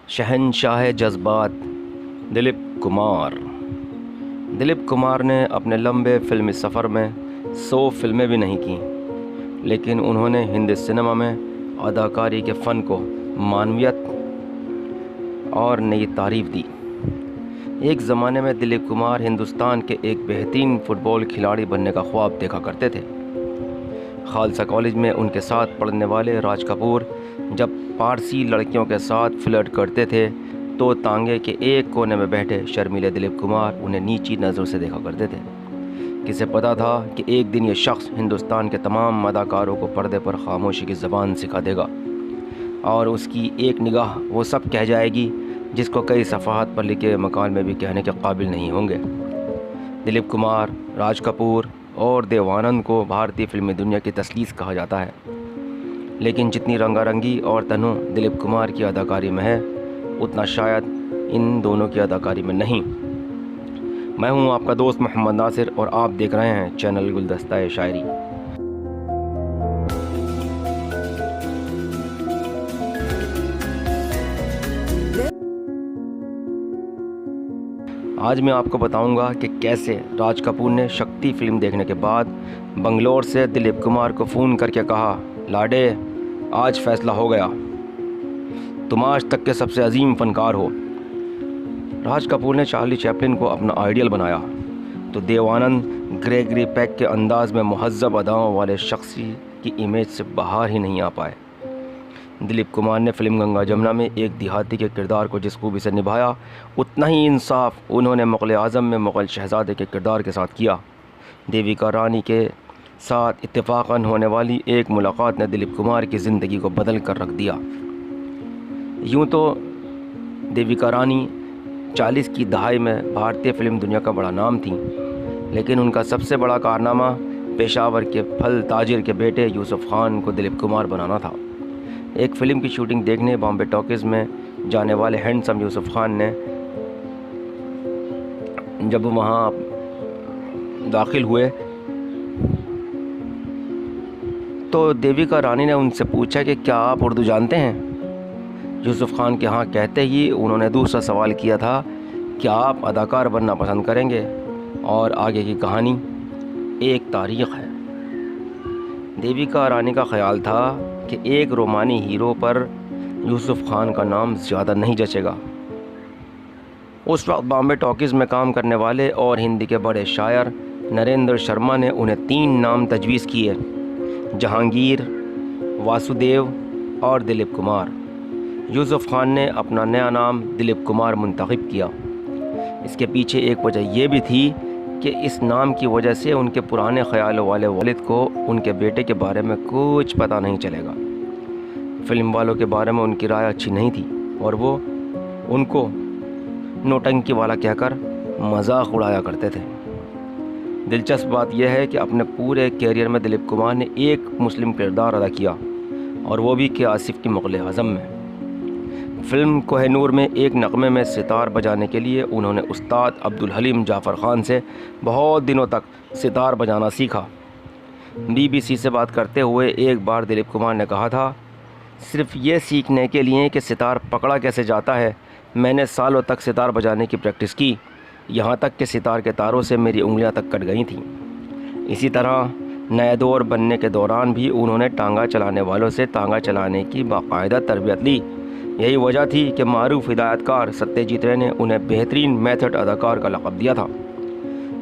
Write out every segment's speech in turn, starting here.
शहंशाह जज्बात दिलीप कुमार। दिलीप कुमार ने अपने लंबे फिल्मी सफ़र में 100 फिल्में भी नहीं की, लेकिन उन्होंने हिंदी सिनेमा में अदाकारी के फ़न को मानवियत और नई तारीफ़ दी। एक ज़माने में दिलीप कुमार हिंदुस्तान के एक बेहतरीन फ़ुटबॉल खिलाड़ी बनने का ख्वाब देखा करते थे। खालसा कॉलेज में उनके साथ पढ़ने वाले राज कपूर जब पारसी लड़कियों के साथ फ्लर्ट करते थे तो तांगे के एक कोने में बैठे शर्मीले दिलीप कुमार उन्हें नीची नज़रों से देखा करते थे। किसे पता था कि एक दिन ये शख्स हिंदुस्तान के तमाम अदाकारों को पर्दे पर खामोशी की ज़बान सिखा देगा और उसकी एक निगाह वो सब कह जाएगी जिसको कई सफ़ाहत पर लिखे मकाल में भी कहने के काबिल नहीं होंगे। दिलीप कुमार, राज कपूर और देव आनंद को भारतीय फिल्मी दुनिया की तसलीस कहा जाता है, लेकिन जितनी रंगारंगी और तन्नू दिलीप कुमार की अदाकारी में है उतना शायद इन दोनों की अदाकारी में नहीं। मैं हूं आपका दोस्त मोहम्मद नासिर और आप देख रहे हैं चैनल गुलदस्ता शायरी। आज मैं आपको बताऊंगा कि कैसे राज कपूर ने शक्ति फिल्म देखने के बाद बंगलोर से दिलीप कुमार को फ़ोन करके कहा, लाडे आज फैसला हो गया, तुम आज तक के सबसे अजीम फ़नकार हो। राज कपूर ने चार्ली चैपलिन को अपना आइडियल बनाया तो देव आनंद ग्रेगरी पेक के अंदाज में मुहज़्ज़ब अदाओं वाले शख्स की इमेज से बाहर ही नहीं आ पाए। दिलीप कुमार ने फिल्म गंगा जमुना में एक देहाती के किरदार को जिस खूबी से निभाया उतना ही इंसाफ उन्होंने मुग़ल आज़म में मुग़ल शहज़ादे के किरदार के साथ किया। देविका रानी के साथ इत्तेफाकन होने वाली एक मुलाकात ने दिलीप कुमार की ज़िंदगी को बदल कर रख दिया। यूँ तो देविका रानी 40 की दहाई में भारतीय फिल्म दुनिया का बड़ा नाम थी, लेकिन उनका सबसे बड़ा कारनामा पेशावर के फल ताजिर के बेटे यूसुफ खान को दिलीप कुमार बनाना था। एक फ़िल्म की शूटिंग देखने बॉम्बे टॉकीज़ में जाने वाले हैंडसम यूसुफ खान ने जब वहाँ दाखिल हुए तो देविका रानी ने उनसे पूछा कि क्या आप उर्दू जानते हैं। यूसुफ खान के हाँ कहते ही उन्होंने दूसरा सवाल किया था, क्या आप अदाकार बनना पसंद करेंगे। और आगे की कहानी एक तारीख़ है। देविका रानी का ख्याल था कि एक रोमानी हीरो पर यूसुफ खान का नाम ज़्यादा नहीं जचेगा। उस वक्त बॉम्बे टॉकीज़ में काम करने वाले और हिंदी के बड़े शायर नरेंद्र शर्मा ने उन्हें 3 नाम तजवीज़ किए, जहांगीर, वासुदेव और दिलीप कुमार। यूसुफ खान ने अपना नया नाम दिलीप कुमार मुंतखब किया। इसके पीछे एक वजह यह भी थी कि इस नाम की वजह से उनके पुराने ख्यालों वाले वालिद को उनके बेटे के बारे में कुछ पता नहीं चलेगा। फिल्म वालों के बारे में उनकी राय अच्छी नहीं थी और वो उनको नौटंकी वाला कहकर मजाक उड़ाया करते थे। दिलचस्प बात यह है कि अपने पूरे कैरियर में दिलीप कुमार ने एक मुस्लिम किरदार अदा किया और वो भी कि आसिफ की मुग़ल आज़म में। फ़िल्म कोहिनूर में एक नग़मे में सितार बजाने के लिए उन्होंने उस्ताद अब्दुल हलीम जाफ़र ख़ान से बहुत दिनों तक सितार बजाना सीखा। BBC से बात करते हुए एक बार दिलीप कुमार ने कहा था, सिर्फ़ ये सीखने के लिए कि सितार पकड़ा कैसे जाता है मैंने सालों तक सितार बजाने की प्रैक्टिस की, यहाँ तक कि सितार के तारों से मेरी उंगलियाँ तक कट गई थीं। इसी तरह नए दौर बनने के दौरान भी उन्होंने टांगा चलाने वालों से टांगा चलाने की बाकायदा तरबियत ली। यही वजह थी कि मारूफ हिदायतकार सत्यजीत रे ने उन्हें बेहतरीन मेथड अदाकार का लक़ब दिया था।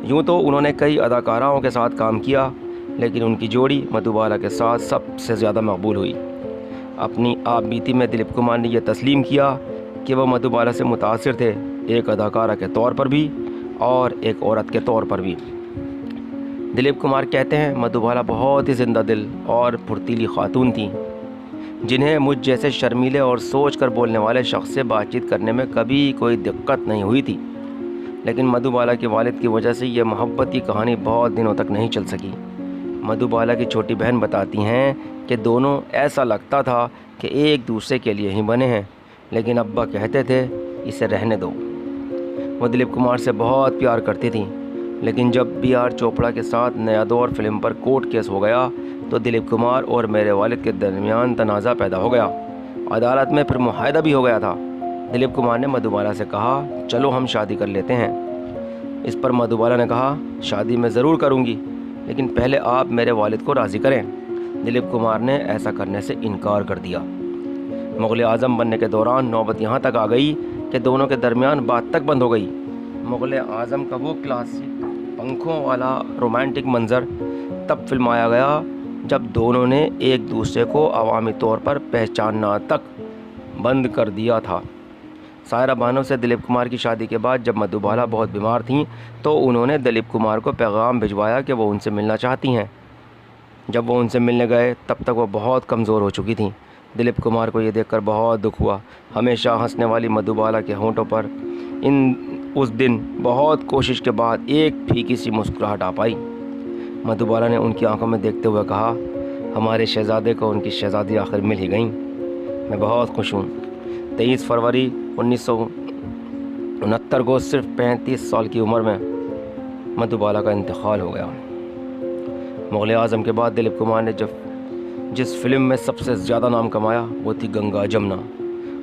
यूँ तो उन्होंने कई अदाकाराओं के साथ काम किया, लेकिन उनकी जोड़ी मधुबाला के साथ सबसे ज़्यादा मकबूल हुई। अपनी आप बीती में दिलीप कुमार ने यह तस्लीम किया कि वह मधुबाला से मुतासिर थे, एक अदाकारा के तौर पर भी और एक औरत के तौर पर भी। दिलीप कुमार कहते हैं, मधुबाला बहुत ही ज़िंदा दिल और फुर्तीली खातून थी जिन्हें मुझ जैसे शर्मीले और सोच कर बोलने वाले शख्स से बातचीत करने में कभी कोई दिक्कत नहीं हुई थी। लेकिन मधुबाला के वालिद की वजह से यह मोहब्बत की कहानी बहुत दिनों तक नहीं चल सकी। मधुबाला की छोटी बहन बताती हैं कि दोनों ऐसा लगता था कि एक दूसरे के लिए ही बने हैं, लेकिन अब्बा कहते थे इसे रहने दो। वो दिलीप कुमार से बहुत प्यार करती थी, लेकिन जब B.R. चोपड़ा के साथ नया दौर फिल्म पर कोर्ट केस हो गया तो दिलीप कुमार और मेरे वालिद के दरमियान तनाज़ा पैदा हो गया। अदालत में फिर मुआहदा भी हो गया था। दिलीप कुमार ने मधुबाला से कहा, चलो हम शादी कर लेते हैं। इस पर मधुबाला ने कहा, शादी मैं ज़रूर करूँगी, लेकिन पहले आप मेरे वालिद को राज़ी करें। दिलीप कुमार ने ऐसा करने से इनकार कर दिया। मुग़ल आज़म बनने के दौरान नौबत यहाँ तक आ गई कि दोनों के दरमियान बात तक बंद हो गई। मुग़ल आज़म का वो क्लासिक पंखों वाला रोमांटिक मंज़र तब फिल्माया गया जब दोनों ने एक दूसरे को अवामी तौर पर पहचानना तक बंद कर दिया था। सायरा बानो से दिलीप कुमार की शादी के बाद जब मधुबाला बहुत बीमार थीं तो उन्होंने दिलीप कुमार को पैगाम भिजवाया कि वो उनसे मिलना चाहती हैं। जब वो उनसे मिलने गए तब तक वो बहुत कमज़ोर हो चुकी थीं। दिलीप कुमार को ये देखकर बहुत दुख हुआ। हमेशा हंसने वाली मधुबाला के होंठों पर उस दिन बहुत कोशिश के बाद एक फीकी सी मुस्कुराहट आ पाई। मधुबाला ने उनकी आंखों में देखते हुए कहा, हमारे शहज़ादे को उनकी शहज़ादी आखिर मिल ही गई। मैं बहुत खुश हूँ। 23 फरवरी 1969 को सिर्फ 35 साल की उम्र में मधुबाला का इंतकाल हो गया। मुग़ल आज़म के बाद दिलीप कुमार ने जिस फिल्म में सबसे ज़्यादा नाम कमाया वो थी गंगा जमुना।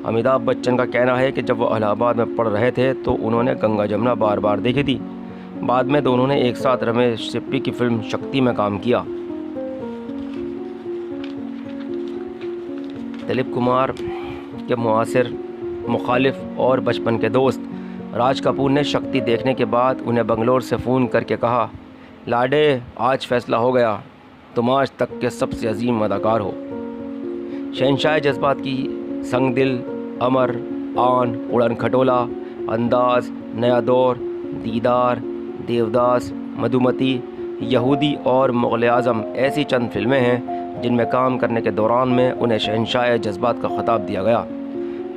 अमिताभ बच्चन का कहना है कि जब वो इलाहाबाद में पढ़ रहे थे तो उन्होंने गंगा जमुना बार बार देखी थी। बाद में दोनों ने एक साथ रमेश सिप्पी की फिल्म शक्ति में काम किया। दिलीप कुमार के मुआसिर, मुखालिफ और बचपन के दोस्त राज कपूर ने शक्ति देखने के बाद उन्हें बंगलोर से फ़ोन करके कहा, लाडे आज फ़ैसला हो गया, तुम आज तक के सबसे अजीम अदाकार हो। शहंशाह जज्बात की संग दिल, अमर, आन, उड़न खटोला, अंदाज, नया दौर, दीदार, देवदास, मधुमती, यहूदी और मुग़ल आज़म ऐसी चंद फिल्में हैं जिनमें काम करने के दौरान में उन्हें शहंशाह जज्बात का ख़िताब दिया गया।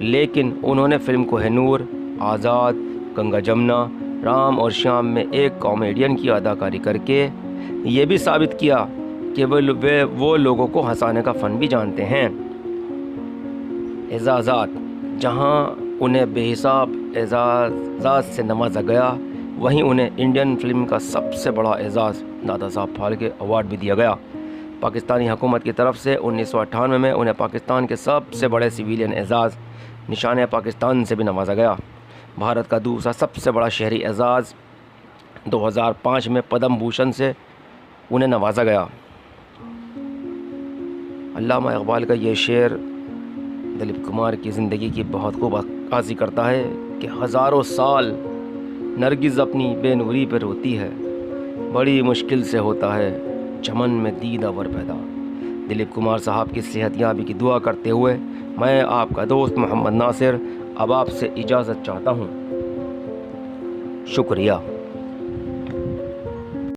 लेकिन उन्होंने फ़िल्म कोहिनूर, आज़ाद, गंगा जमुना, राम और श्याम में एक कॉमेडियन की अदाकारी करके ये भी साबित किया कि वे वो लोगों को हंसाने का फ़न भी जानते हैं। एजाज़ात, जहां उन्हें बेहिसाब एजाज़ात से नवाजा गया, वहीं उन्हें इंडियन फिल्म का सबसे बड़ा एजाज़ दादा साहब फाल्के अवार्ड भी दिया गया। पाकिस्तानी हुकूमत की तरफ से 1998 में उन्हें पाकिस्तान के सबसे बड़े सिविलियन एजाज़ निशान पाकिस्तान से भी नवाजा गया। भारत का दूसरा सबसे बड़ा शहरी एजाज़ 2005 में पद्म भूषण से उन्हें नवाजा गया। अल्लामा इक़बाल का ये शेर दिलीप कुमार की ज़िंदगी की बहुत खूब अक्कासी करता है कि हज़ारों साल नरगिज़ अपनी बेनूरी पर रोती है, बड़ी मुश्किल से होता है चमन में दीदावर पैदा। दिलीप कुमार साहब की सेहतयाबी की दुआ करते हुए मैं आपका दोस्त मोहम्मद नासिर अब आपसे इजाज़त चाहता हूँ। शुक्रिया।